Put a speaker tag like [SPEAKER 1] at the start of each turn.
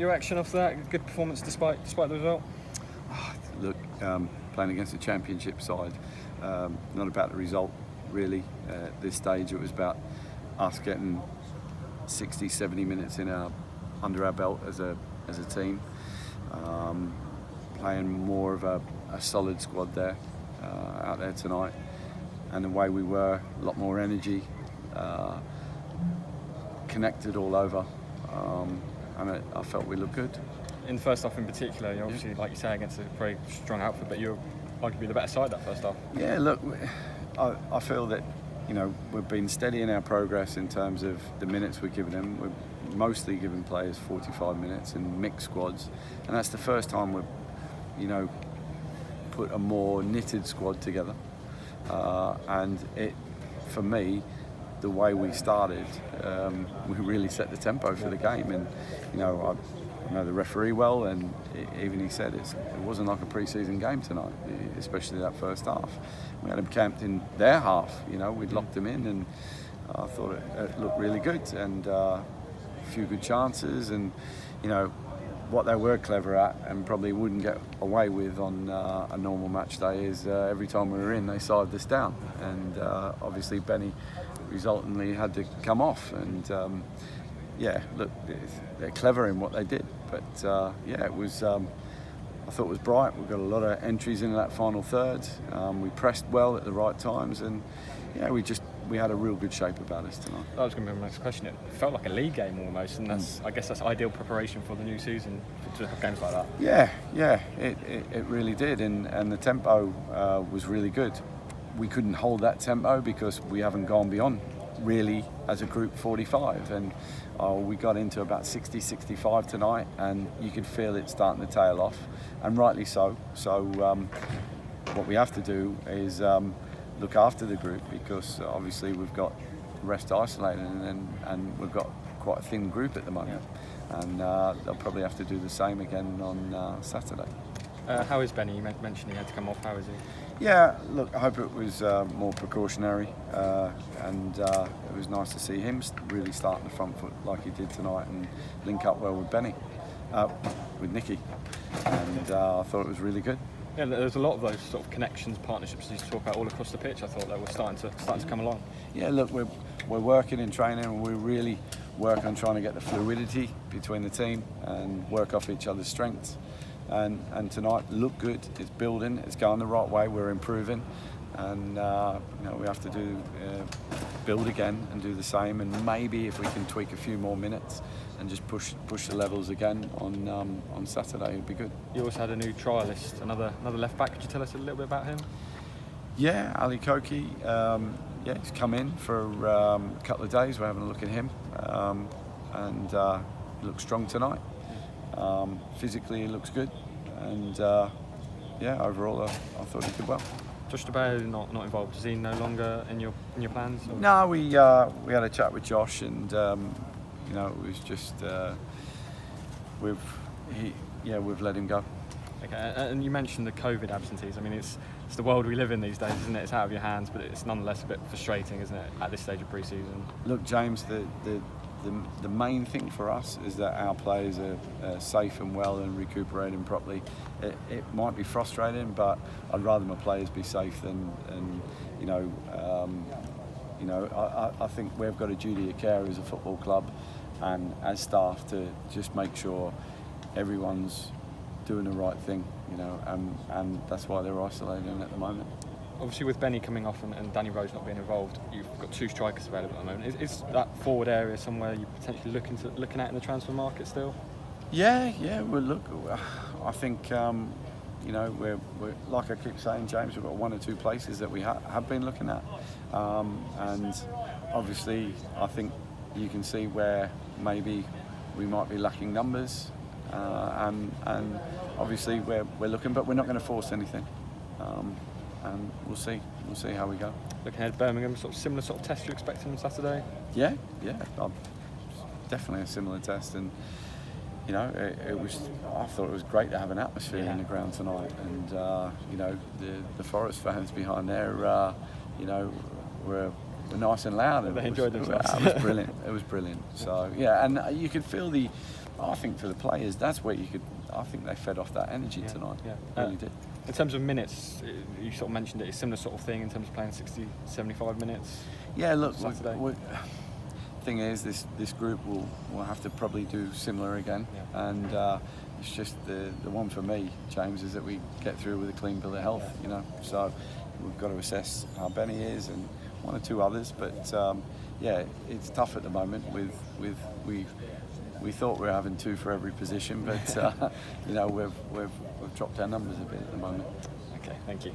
[SPEAKER 1] Your reaction after that? Good performance despite the result?
[SPEAKER 2] Look, playing against a championship side, not about the result really. At this stage, it was about us getting 60, 70 minutes under our belt as a team, playing more of a solid squad there out there tonight, and the way we were, a lot more energy, connected all over, and I felt we looked good.
[SPEAKER 1] In the first half in particular, you're obviously, like you say, against a very strong outfit, but you're arguably the better side that first half.
[SPEAKER 2] Yeah, look, I feel that, you know, we've been steady in our progress in terms of the minutes we're giving them. We're mostly giving players 45 minutes in mixed squads, and that's the first time we've, you know, put a more knitted squad together. And it, for me, the way we started, we really set the tempo for the game. And you know, I know the referee well, and even he said it wasn't like a pre-season game tonight, especially that first half. We had them camped in their half. You know, we'd locked them in, and I thought it looked really good, and a few good chances. And you know, what they were clever at and probably wouldn't get away with on a normal match day is every time we were in, they sided us down, and obviously Benny resultantly had to come off. And yeah, look, they're clever in what they did, but yeah, it was. I thought it was bright. We got a lot of entries into that final third. We pressed well at the right times, and yeah, we had a real good shape about us tonight.
[SPEAKER 1] That was going to be my next question. It felt like a league game almost, and I guess that's ideal preparation for the new season, to have games like that.
[SPEAKER 2] Yeah, it really did, and the tempo was really good. We couldn't hold that tempo because we haven't gone beyond, really, as a group, 45, and we got into about 60, 65 tonight, and you could feel it starting to tail off, and rightly so. So what we have to do is look after the group, because obviously we've got the rest isolated, and we've got quite a thin group at the moment, and they'll probably have to do the same again on Saturday.
[SPEAKER 1] How is Benny? You mentioned he had to come off. How is he?
[SPEAKER 2] Yeah, look, I hope it was more precautionary, and it was nice to see him really starting the front foot like he did tonight and link up well with Benny, with Nicky, and I thought it was really good.
[SPEAKER 1] Yeah, there's a lot of those sort of connections, partnerships that you talk about all across the pitch. I thought they were starting to come along. Yeah,
[SPEAKER 2] look, we're working in training, and we really work on trying to get the fluidity between the team and work off each other's strengths. And tonight looked good. It's building. It's going the right way. We're improving, and you know, we have to build again and do the same. And maybe if we can tweak a few more minutes and just push the levels again on Saturday, it'd be good.
[SPEAKER 1] You also had a new trialist, another left back. Could you tell us a little bit about him?
[SPEAKER 2] Yeah, Ali Koki. Yeah, he's come in for a couple of days. We're having a look at him, and he looks strong tonight. Physically, he looks good, and yeah, overall, I thought he did well.
[SPEAKER 1] Josh DeBay not involved. Is he no longer in your plans? Or?
[SPEAKER 2] No, we had a chat with Josh, and you know, it was just we've let him go.
[SPEAKER 1] Okay, and you mentioned the COVID absentees. I mean, it's the world we live in these days, isn't it? It's out of your hands, but it's nonetheless a bit frustrating, isn't it, at this stage of pre-season?
[SPEAKER 2] Look, James, the main thing for us is that our players are safe and well and recuperating properly. It might be frustrating, but I'd rather my players be safe than you know. I think we've got a duty of care as a football club and as staff to just make sure everyone's doing the right thing, you know, and that's why they're isolating at the moment.
[SPEAKER 1] Obviously, with Benny coming off and Danny Rose not being involved, you've got two strikers available at the moment. Is that forward area somewhere you're potentially looking at in the transfer market still? Yeah.
[SPEAKER 2] Well, look, I think you know, we're like I keep saying, James, we've got one or two places that we have been looking at, and obviously, I think you can see where maybe we might be lacking numbers, and obviously we're looking, but we're not going to force anything. And we'll see how we go.
[SPEAKER 1] Looking ahead, Birmingham, sort of similar sort of test you're expecting on Saturday?
[SPEAKER 2] Yeah, definitely a similar test, and you know, I thought it was great to have an atmosphere in the ground tonight, and you know, the Forest fans behind there, you know, were nice and loud, and
[SPEAKER 1] they enjoyed themselves.
[SPEAKER 2] It was brilliant. It was brilliant. So yeah, and you could feel I think for the players, that's where I think they fed off that energy tonight.
[SPEAKER 1] Yeah.
[SPEAKER 2] Really did.
[SPEAKER 1] In terms of minutes, you sort of mentioned it, it's a similar sort of thing in terms of playing 60, 75 minutes.
[SPEAKER 2] Yeah, look,
[SPEAKER 1] Saturday.
[SPEAKER 2] thing is, this group will have to probably do similar again, and it's just the one for me, James, is that we get through with a clean bill of health. You know, so we've got to assess how Benny is and one or two others, but it's tough at the moment. We thought we were having 2 for every position, but you know, we've dropped our numbers a bit at the moment.
[SPEAKER 1] Okay, thank you.